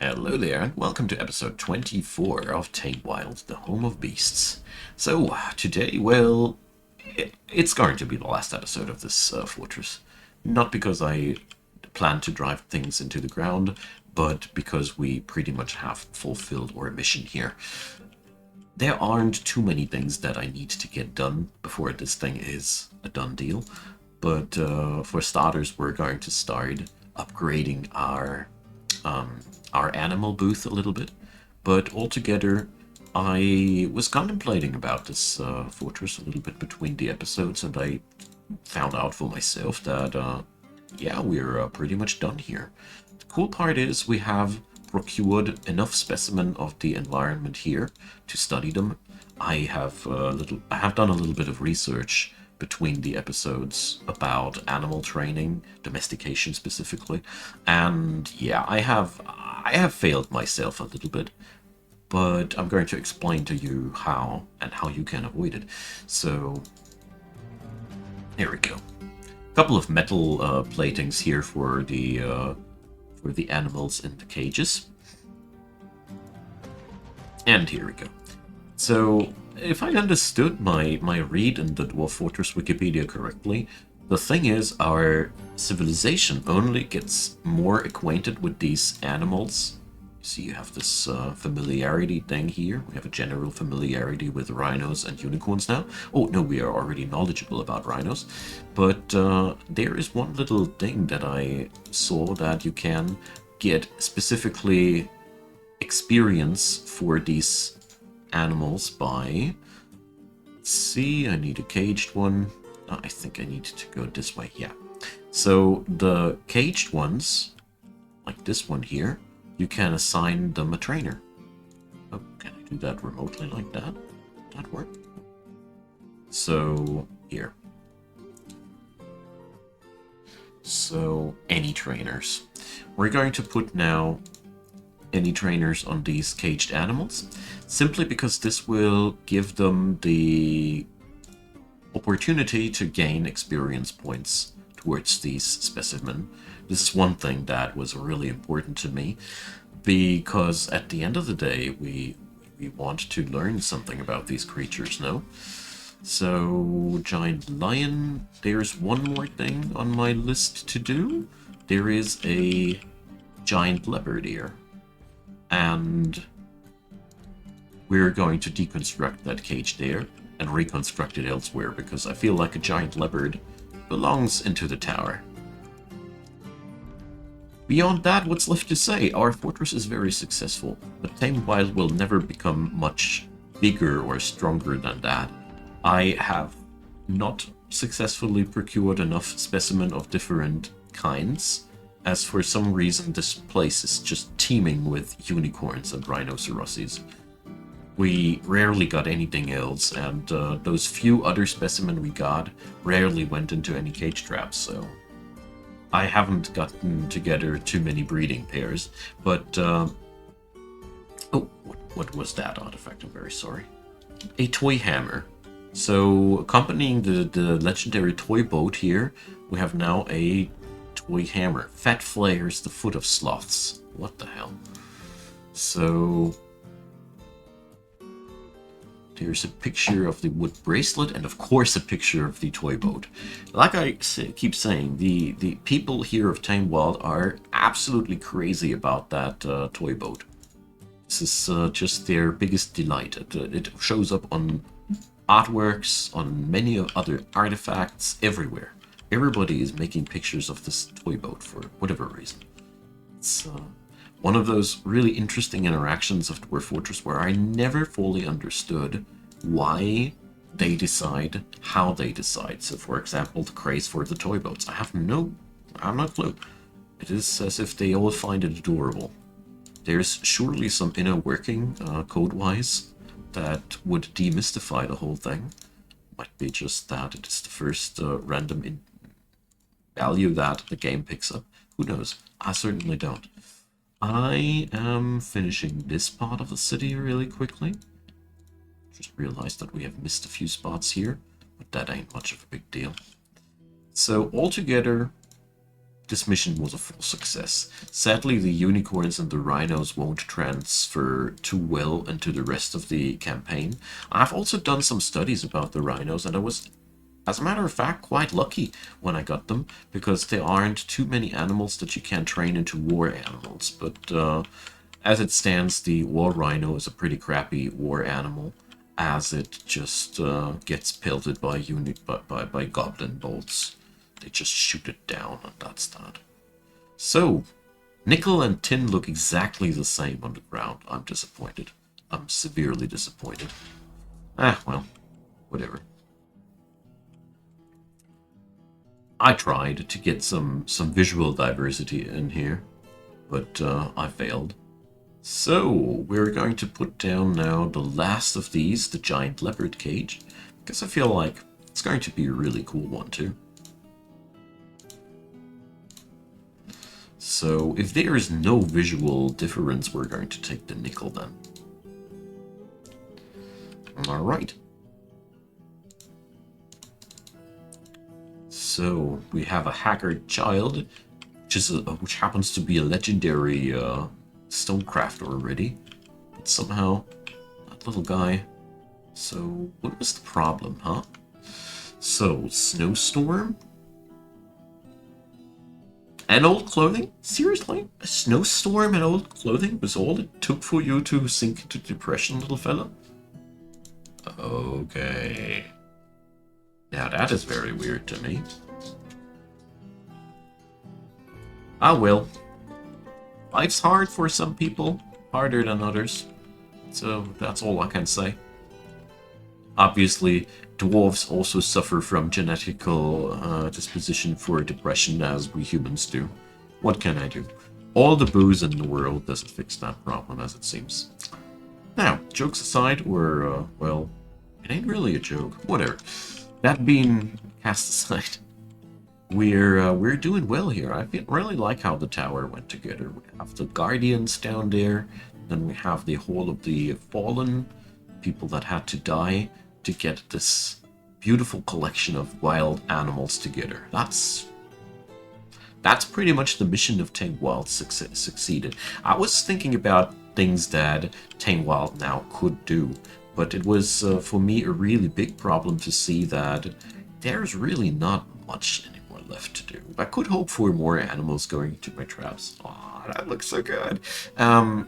Hello there, and welcome to episode 24 of TAMEWILD, the home of beasts. So, today, well, it's going to be the last episode of this fortress. Not because I plan to drive things into the ground, but because we pretty much have fulfilled our mission here. There aren't too many things that I need to get done before this thing is a done deal. But for starters, we're going to start upgrading our animal booth a little bit. But altogether, I was contemplating about this fortress a little bit between the episodes, and I found out for myself that, yeah, we're pretty much done here. The cool part is we have procured enough specimen of the environment here to study them. I have done a little bit of research between the episodes about animal training, domestication specifically, and yeah, I have failed myself a little bit, but I'm going to explain to you how and how you can avoid it. So here we go. A couple of metal platings here for the animals in the cages. And here we go. So, if I understood my read in the Dwarf Fortress Wikipedia correctly, the thing is our civilization only gets more acquainted with these animals. You see, you have this familiarity thing here. We have a general familiarity with rhinos and unicorns now. Oh, no, we are already knowledgeable about rhinos. But there is one little thing that I saw that you can get specifically experience for these animals by... Let's see, I need a caged one. I think I need to go this way, yeah. So the caged ones, like this one here, you can assign them a trainer. Oh, can I do that remotely like that? Would that work? So, here. So, any trainers. We're going to put now any trainers on these caged animals, simply because this will give them the opportunity to gain experience points towards these specimen. This is one thing that was really important to me, because at the end of the day, we want to learn something about these creatures, no? So, giant lion, there's one more thing on my list to do. There is a giant leopard here. And we're going to deconstruct that cage there and reconstruct it elsewhere, because I feel like a giant leopard belongs into the tower. Beyond that, what's left to say? Our fortress is very successful, but TAMEWILD will never become much bigger or stronger than that. I have not successfully procured enough specimen of different kinds, as for some reason this place is just teeming with unicorns and rhinoceroses. We rarely got anything else, and those few other specimen we got rarely went into any cage traps, so I haven't gotten together too many breeding pairs. But oh, what was that artifact? I'm very sorry. A toy hammer. So accompanying the legendary toy boat here, we have now a toy hammer. Fat flares the foot of sloths. What the hell? So there's a picture of the wood bracelet, and of course a picture of the toy boat. Like I keep saying, the people here of TAMEWILD are absolutely crazy about that toy boat. This is just their biggest delight. It shows up on artworks, on many other artifacts, everywhere. Everybody is making pictures of this toy boat for whatever reason. It's one of those really interesting interactions of Dwarf Fortress where I never fully understood why they decide how they decide. So, for example, the craze for the toy boats. I have no clue. It is as if they all find it adorable. There's surely some inner working, code-wise, that would demystify the whole thing. Might be just that it is the first random value that the game picks up. Who knows? I certainly don't. I am finishing this part of the city really quickly. Just realized that we have missed a few spots here, but that ain't much of a big deal. So altogether, this mission was a full success. Sadly, the unicorns and the rhinos won't transfer too well into the rest of the campaign. I've also done some studies about the rhinos, and I was, as a matter of fact, quite lucky when I got them, because there aren't too many animals that you can train into war animals. But as it stands, the war rhino is a pretty crappy war animal, as it just gets pelted by goblin bolts. They just shoot it down, and that's that. So, nickel and tin look exactly the same on the ground. I'm disappointed. I'm severely disappointed. Ah, well, whatever. I tried to get some visual diversity in here, but I failed. So, we're going to put down now the last of these, the giant leopard cage, because I feel like it's going to be a really cool one too. So, if there is no visual difference, we're going to take the nickel then. Alright. So, we have a haggard child, which happens to be a legendary stonecrafter already. But somehow, that little guy... So, what was the problem, huh? So, snowstorm? And old clothing? Seriously? A snowstorm and old clothing was all it took for you to sink into depression, little fella? Okay. Now that is very weird to me. Ah well. Life's hard for some people, harder than others. So that's all I can say. Obviously, dwarves also suffer from genetical disposition for depression, as we humans do. What can I do? All the booze in the world doesn't fix that problem, as it seems. Now, jokes aside, or, well, it ain't really a joke. Whatever. That being cast aside, we're doing well here. I really like how the tower went together. We have the guardians down there, then we have the whole of the fallen people that had to die to get this beautiful collection of wild animals together. That's pretty much the mission of TAMEWILD succeeded. I was thinking about things that TAMEWILD now could do, but it was for me a really big problem to see that there's really not much anymore left to do. I could hope for more animals going into my traps. Oh, that looks so good. I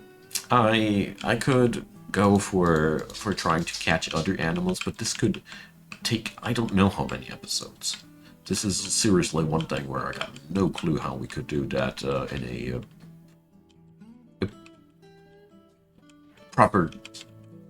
could go for trying to catch other animals, but this could take I don't know how many episodes. This is seriously one thing where I got no clue how we could do that in a proper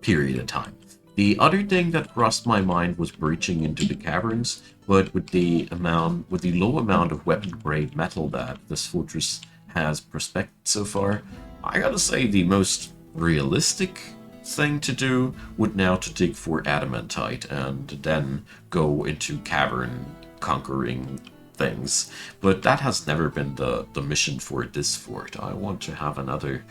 period of time. The other thing that crossed my mind was breaching into the caverns, but with the low amount of weapon-grade metal that this fortress has prospected so far, I gotta say the most realistic thing to do would now to dig for adamantite and then go into cavern conquering things. But that has never been the mission for this fort. I want to have another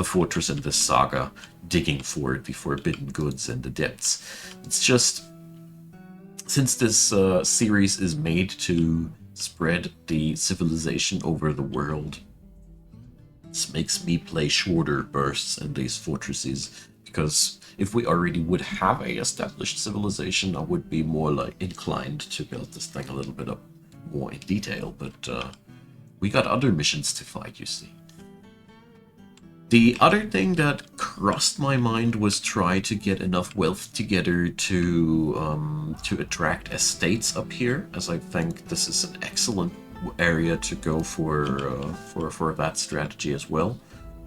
fortress in this saga digging for the forbidden goods in the depths. It's just, since this series is made to spread the civilization over the world, this makes me play shorter bursts in these fortresses, because if we already would have a established civilization, I would be more like inclined to build this thing a little bit up more in detail, but we got other missions to fight, you see. The other thing that crossed my mind was try to get enough wealth together to attract estates up here, as I think this is an excellent area to go for that strategy as well.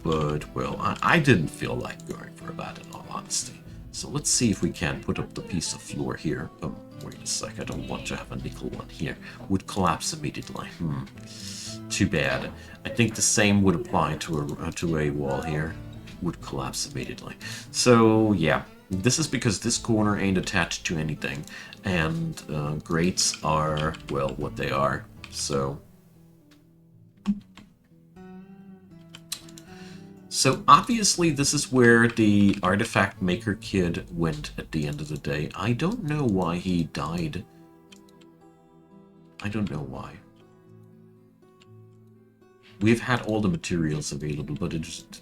But, well, I didn't feel like going for that in all honesty. So let's see if we can put up the piece of floor here. Oh, wait a sec, I don't want to have a nickel one here. Would collapse immediately. Too bad. I think the same would apply to a wall here. Would collapse immediately. So, yeah. This is because this corner ain't attached to anything. And grates are, well, what they are. So obviously this is where the artifact maker kid went at the end of the day. I don't know why he died. I don't know why. we've had all the materials available, but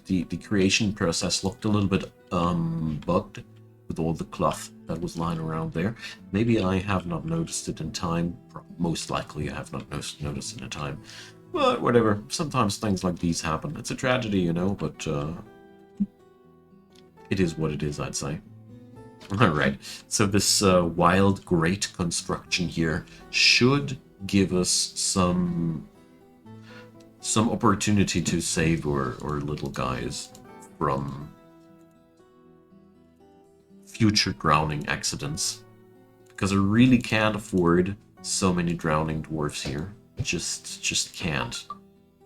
the creation process looked a little bit bugged with all the cloth that was lying around there. Maybe I have not noticed it in time. Most likely I have not noticed it in time. But whatever, sometimes things like these happen. It's a tragedy, you know, but it is what it is, I'd say. Alright, so this wild great construction here should give us some opportunity to save our little guys from future drowning accidents. Because I really can't afford so many drowning dwarfs here. Just can't.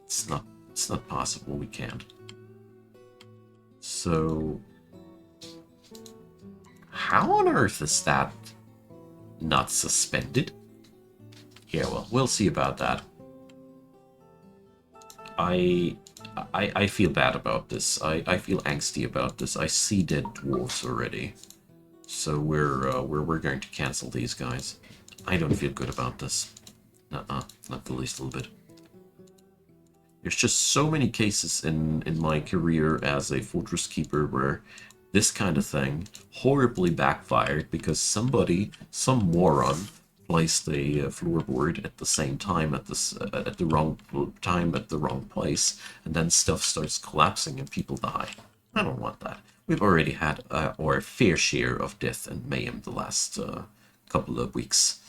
It's not possible, we can't. So how on earth is that not suspended? Yeah, well, we'll see about that. I feel bad about this. I feel angsty about this. I see dead dwarves already. So we're going to cancel these guys. I don't feel good about this. Not the least little bit. There's just so many cases in my career as a fortress keeper where this kind of thing horribly backfired because somebody, some moron, placed a floorboard at the same time at the wrong time at the wrong place, and then stuff starts collapsing and people die. I don't want that. We've already had our fair share of death and mayhem the last couple of weeks.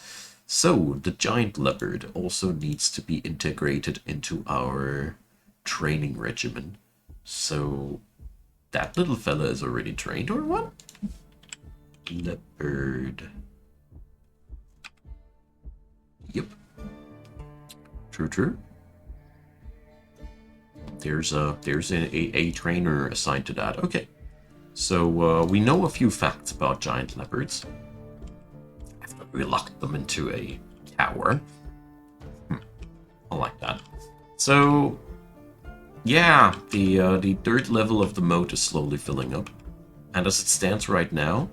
So the giant leopard also needs to be integrated into our training regimen. So that little fella is already trained, or what? Leopard. Yep. True. There's a trainer assigned to that. Okay. So we know a few facts about giant leopards. After we locked them into a tower. I like that. So yeah, the third level of the moat is slowly filling up. And as it stands right now,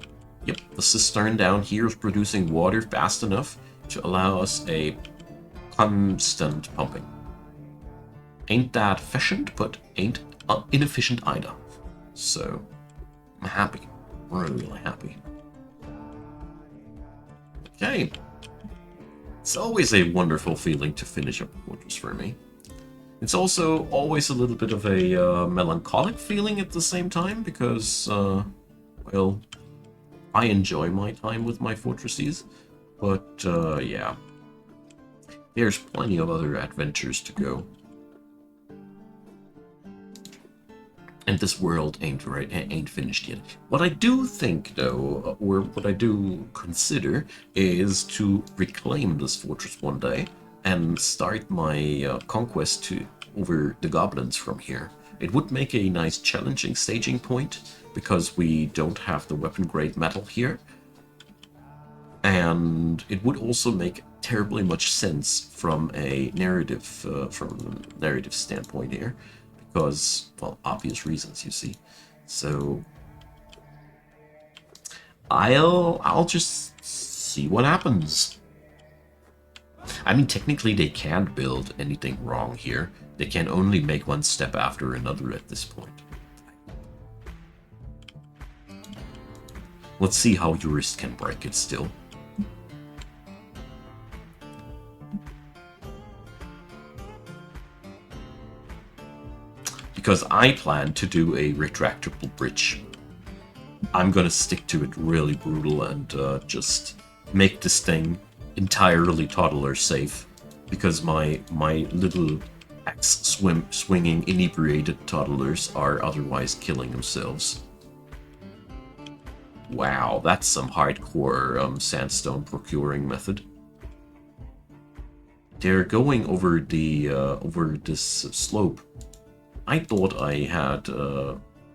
yep, the cistern down here is producing water fast enough to allow us a constant pumping. Ain't that efficient, but ain't inefficient either. So, I'm happy. Really happy. Okay. It's always a wonderful feeling to finish up a fortress for me. It's also always a little bit of a melancholic feeling at the same time, because, well, I enjoy my time with my fortresses, but, yeah. There's plenty of other adventures to go. And this world ain't finished yet. What I do think, though, or what I do consider, is to reclaim this fortress one day and start my conquest over the goblins from here. It would make a nice challenging staging point, because we don't have the weapon-grade metal here. And it would also make terribly much sense from a narrative standpoint here. Because, well, obvious reasons, you see. So I'll just see what happens. I mean, technically they can't build anything wrong here. They can only make one step after another at this point. Let's see how jurist can break it still. Because I plan to do a retractable bridge. I'm gonna stick to it really brutal and just make this thing entirely toddler safe. Because my little axe-swinging inebriated toddlers are otherwise killing themselves. Wow, that's some hardcore sandstone procuring method. They're going over this slope. I thought I had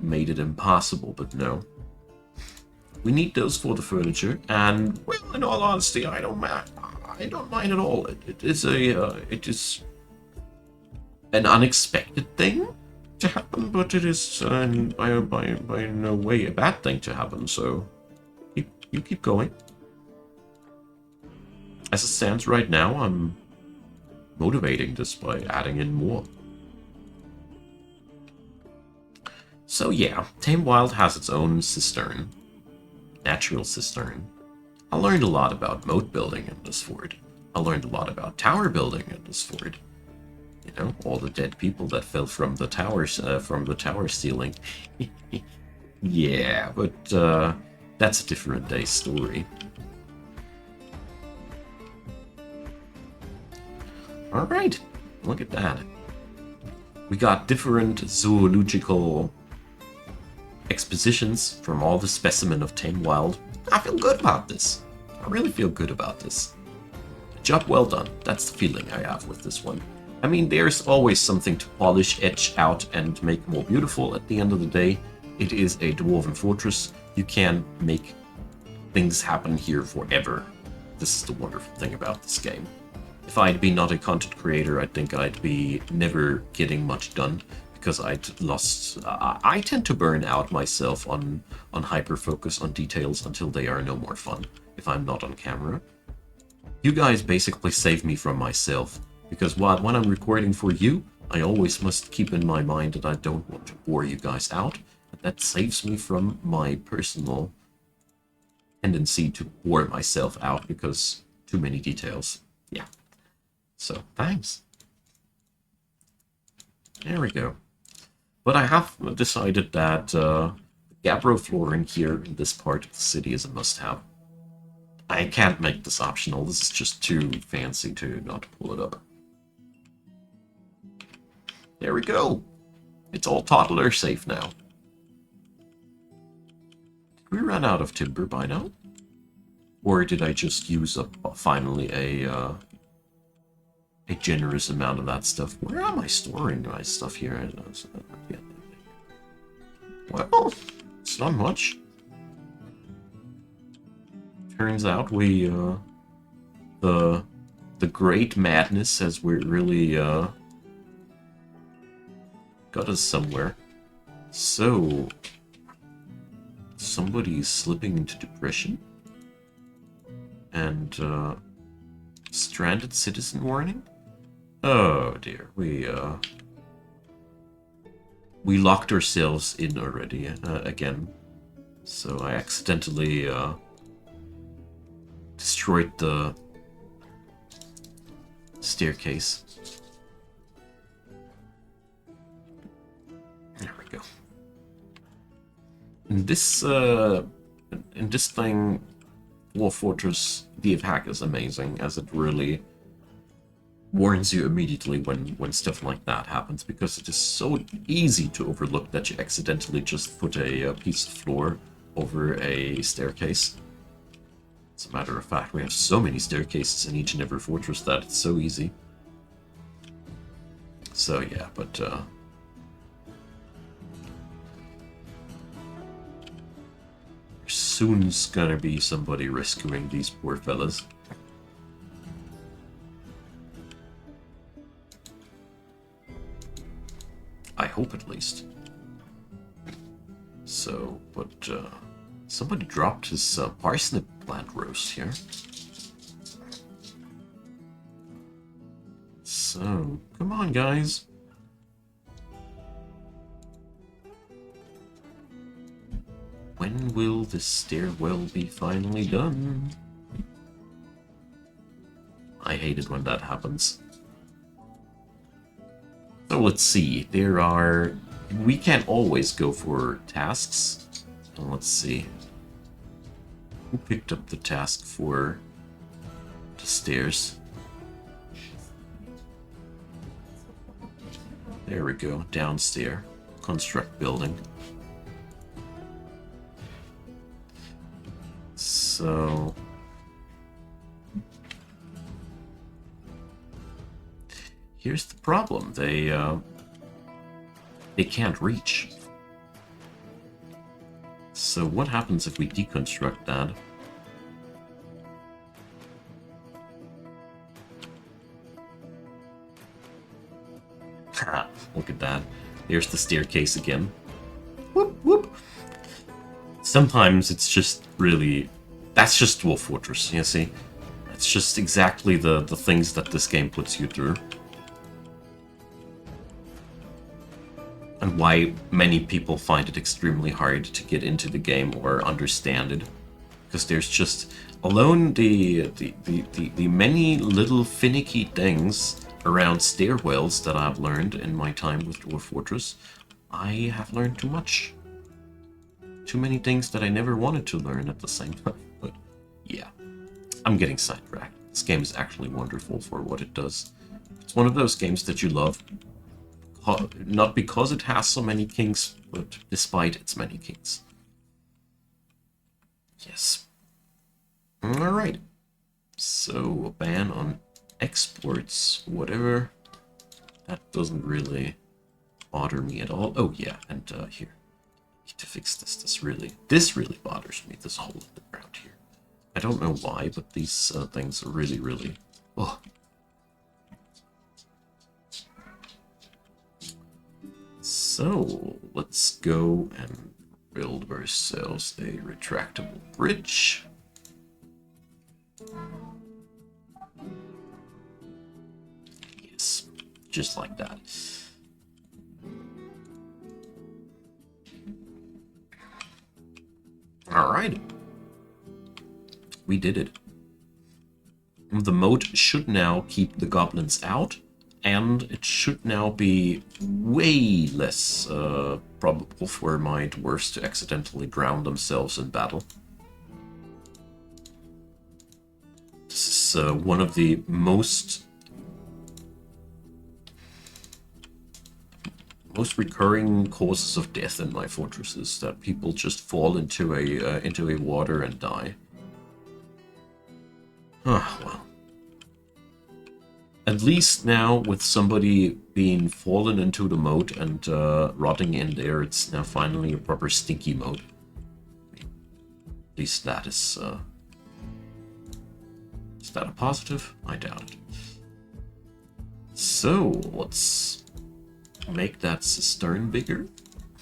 made it impossible, but no. We need those for the furniture, and well, in all honesty, I don't mind at all. It is an unexpected thing to happen, but it is by no way a bad thing to happen. So you keep going. As it stands right now, I'm motivating this by adding in more. So yeah, TAMEWILD has its own cistern. Natural cistern. I learned a lot about moat building in this fort. I learned a lot about tower building in this fort. You know, all the dead people that fell from the towers, from the tower ceiling. Yeah, but that's a different day's story. Alright, look at that. We got different zoological expositions from all the specimen of TAMEWILD. I feel good about this. I really feel good about this. Job well done. That's the feeling I have with this one. I mean, there's always something to polish, etch out, and make more beautiful at the end of the day. It is a Dwarven fortress. You can make things happen here forever. This is the wonderful thing about this game. If I'd be not a content creator, I think I'd be never getting much done because I'd lost... I tend to burn out myself on hyper-focus on details until they are no more fun if I'm not on camera. You guys basically save me from myself, because when I'm recording for you, I always must keep in my mind that I don't want to bore you guys out. That saves me from my personal tendency to bore myself out because too many details. Yeah. So, thanks. There we go. But I have decided that gabbro flooring here in this part of the city is a must-have. I can't make this optional. This is just too fancy to not pull it up. There we go. It's all toddler safe now. Did we run out of timber by now? Or did I just use up finally a generous amount of that stuff? Where am I storing my stuff here? Well, it's not much. Turns out we, the great madness has really, got us somewhere. So, somebody's slipping into depression? And, stranded citizen warning? Oh dear, we locked ourselves in already, again. So I accidentally, destroyed the staircase. There we go. In this thing, Dwarf Fortress, the hack is amazing, as it really warns you immediately when stuff like that happens, because it is so easy to overlook that you accidentally just put a piece of floor over a staircase. As a matter of fact, we have so many staircases in each and every fortress that it's so easy. So yeah, but there's soon's gonna be somebody rescuing these poor fellas. I hope at least. So, but somebody dropped his parsnip plant roast here. So, come on, guys. When will this stairwell be finally done? I hate it when that happens. So let's see, we can't always go for tasks. Let's see. Who picked up the task for the stairs? There we go, downstairs. Construct building. So... here's the problem. They can't reach. So what happens if we deconstruct that? Ha! Look at that. There's the staircase again. Whoop, whoop. Sometimes it's just really... that's just Dwarf Fortress, you see? It's just exactly the things that this game puts you through. And why many people find it extremely hard to get into the game or understand it. Because there's just, alone the many little finicky things around stairwells that I've learned in my time with Dwarf Fortress, I have learned too much. Too many things that I never wanted to learn at the same time. But yeah, I'm getting sidetracked. This game is actually wonderful for what it does. It's one of those games that you love, not because it has so many kings, but despite its many kings. Yes. Alright. So, a ban on exports, whatever. That doesn't really bother me at all. Oh yeah, and here. I need to fix this. This really bothers me, this hole in the ground here. I don't know why, but these things are really... Oh. So, let's go and build ourselves a retractable bridge. Yes, just like that. Alright. We did it. The moat should now keep the goblins out, and it should now be way less probable for my dwarves to accidentally drown themselves in battle. This is one of the most recurring causes of death in my fortresses, that people just fall into a water and die. Ah, well. At least now, with somebody being fallen into the moat and rotting in there, it's now finally a proper stinky moat. At least that is that a positive? I doubt it. So, let's make that cistern bigger.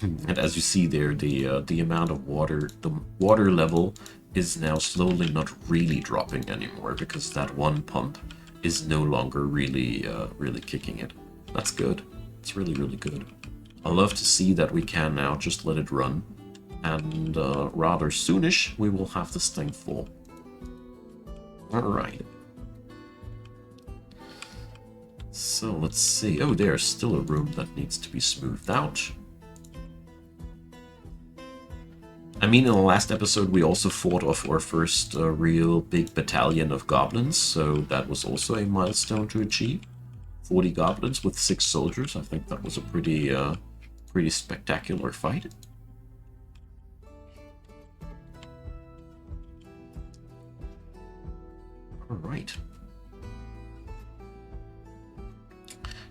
And as you see there, the amount of water, the water level is now slowly not really dropping anymore, because that one pump is no longer really kicking it. That's good. It's really good. I love to see that we can now just let it run, and rather soonish we will have this thing full. Alright. So let's see. Oh, there's still a room that needs to be smoothed out. I mean, in the last episode we also fought off our first real big battalion of goblins, so that was also a milestone to achieve. 40 goblins with 6 soldiers. I think that was a pretty spectacular fight. Alright.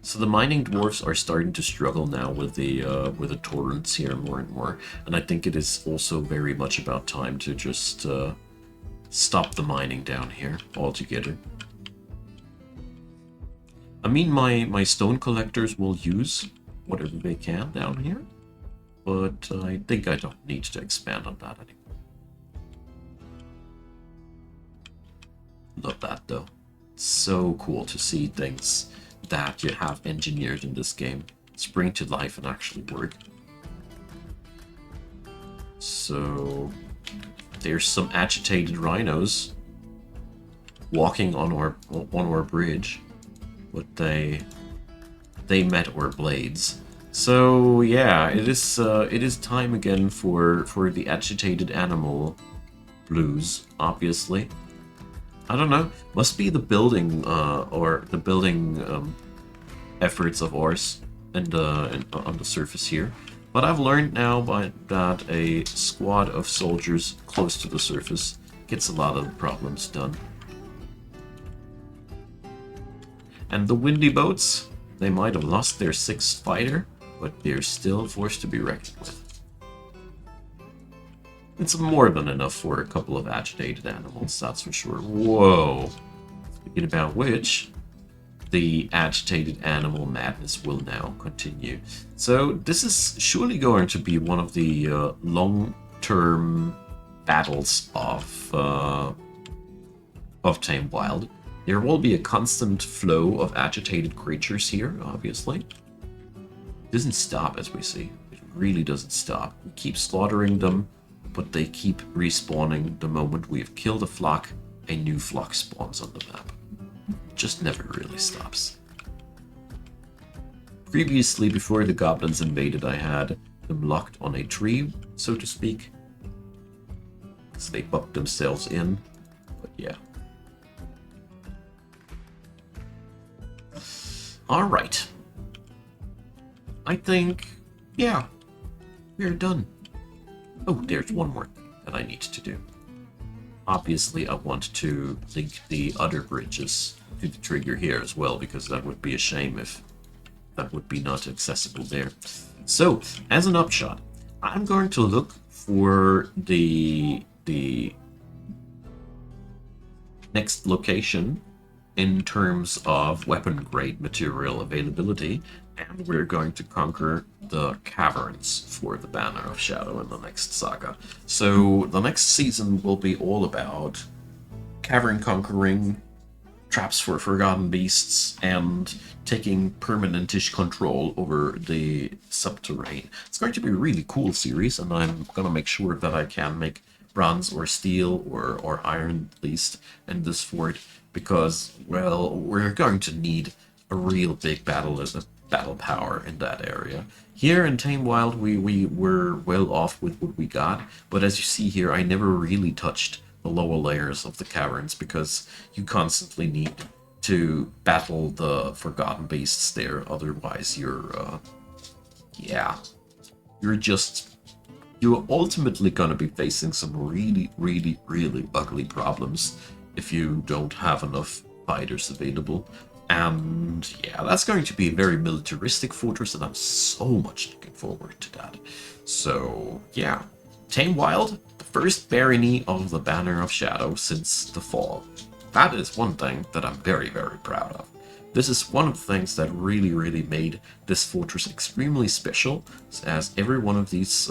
So the mining dwarves are starting to struggle now with the torrents here more and more, and I think it is also very much about time to just stop the mining down here altogether. I mean, my stone collectors will use whatever they can down here, but I think I don't need to expand on that anymore. Love that though. It's so cool to see things that you have engineered in this game spring to life and actually work. So there's some agitated rhinos walking on our bridge, but they met our blades. So yeah, it is time again for the agitated animal blues, obviously. I don't know. Must be the building efforts of ours and on the surface here. But I've learned now that a squad of soldiers close to the surface gets a lot of the problems done. And the windy boats, they might have lost their 6th fighter, but they're still a force to be reckoned with. It's more than enough for a couple of agitated animals, that's for sure. Whoa! Speaking about which, the agitated animal madness will now continue. So this is surely going to be one of the long-term battles of TAMEWILD. There will be a constant flow of agitated creatures here, obviously. doesn't stop, as we see. It really doesn't stop. We keep slaughtering them, but they keep respawning. The moment we have killed a flock, a new flock spawns on the map. It just never really stops. Previously, before the goblins invaded, I had them locked on a tree, so to speak. So they bucked themselves in, but yeah. Alright. I think, yeah, we're done. Oh, there's one more thing that I need to do. Obviously, I want to link the other bridges to the trigger here as well, because that would be a shame if that would be not accessible there. So, as an upshot, I'm going to look for the next location in terms of weapon grade material availability, and we're going to conquer the caverns for the Banner of Shadow in the next saga. So the next season will be all about cavern conquering, traps for forgotten beasts, and taking permanentish control over the subterranean. It's going to be a really cool series, and I'm going to make sure that I can make bronze or steel or iron at least in this fort, because, well, we're going to need a real big battle power in that area. Here in TAMEWILD, we were well off with what we got, but as you see here, I never really touched the lower layers of the caverns, because you constantly need to battle the forgotten beasts there. Otherwise, you're ultimately gonna be facing some really ugly problems if you don't have enough fighters available. And yeah, that's going to be a very militaristic fortress, and I'm so much looking forward to that. So yeah, TAMEWILD, the first barony of the Banner of Shadow since the fall. That is one thing that I'm very proud of. This is one of the things that really made this fortress extremely special, as every one of these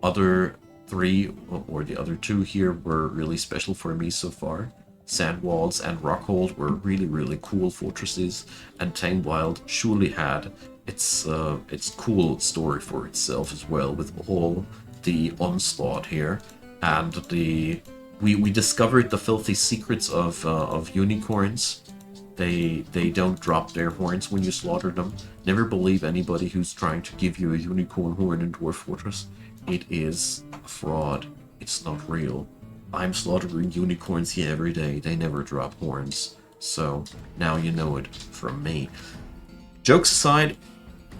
other three, or the other two here, were really special for me so far. Sandwalls and Rockhold were really cool fortresses, and TAMEWILD surely had its cool story for itself as well, with all the onslaught here, and we discovered the filthy secrets of unicorns. They don't drop their horns when you slaughter them. Never believe anybody who's trying to give you a unicorn horn in Dwarf Fortress. It is a fraud. It's not real. I'm slaughtering unicorns here every day. They never drop horns. So, now you know it from me. Jokes aside,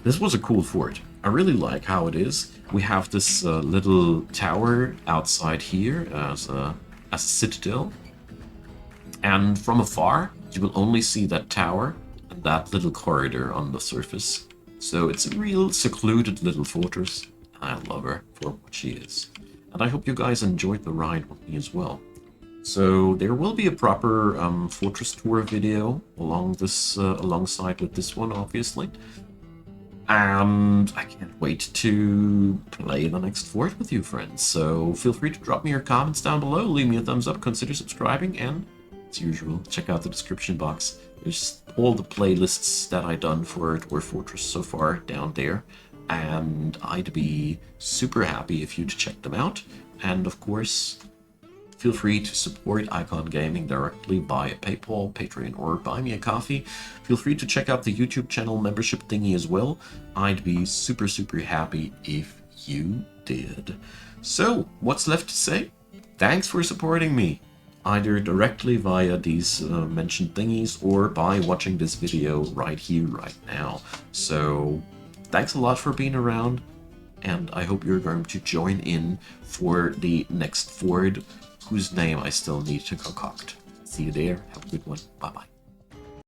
this was a cool fort. I really like how it is. We have this little tower outside here as a citadel. And from afar, you will only see that tower and that little corridor on the surface. So it's a real secluded little fortress. I love her for what she is. And I hope you guys enjoyed the ride with me as well. So there will be a proper fortress tour video alongside with this one, obviously. And I can't wait to play the next fort with you, friends. So feel free to drop me your comments down below, leave me a thumbs up, consider subscribing, and as usual, check out the description box. There's all the playlists that I've done for Dwarf Fortress so far down there. And I'd be super happy if you'd check them out. And of course, feel free to support Icon Gaming directly via PayPal, Patreon, or Buy Me a Coffee. Feel free to check out the YouTube channel membership thingy as well. I'd be super happy if you did. So, what's left to say? Thanks for supporting me, either directly via these mentioned thingies or by watching this video right here, right now. So, thanks a lot for being around, and I hope you're going to join in for the next fort, whose name I still need to concoct. See you there. Have a good one. Bye-bye.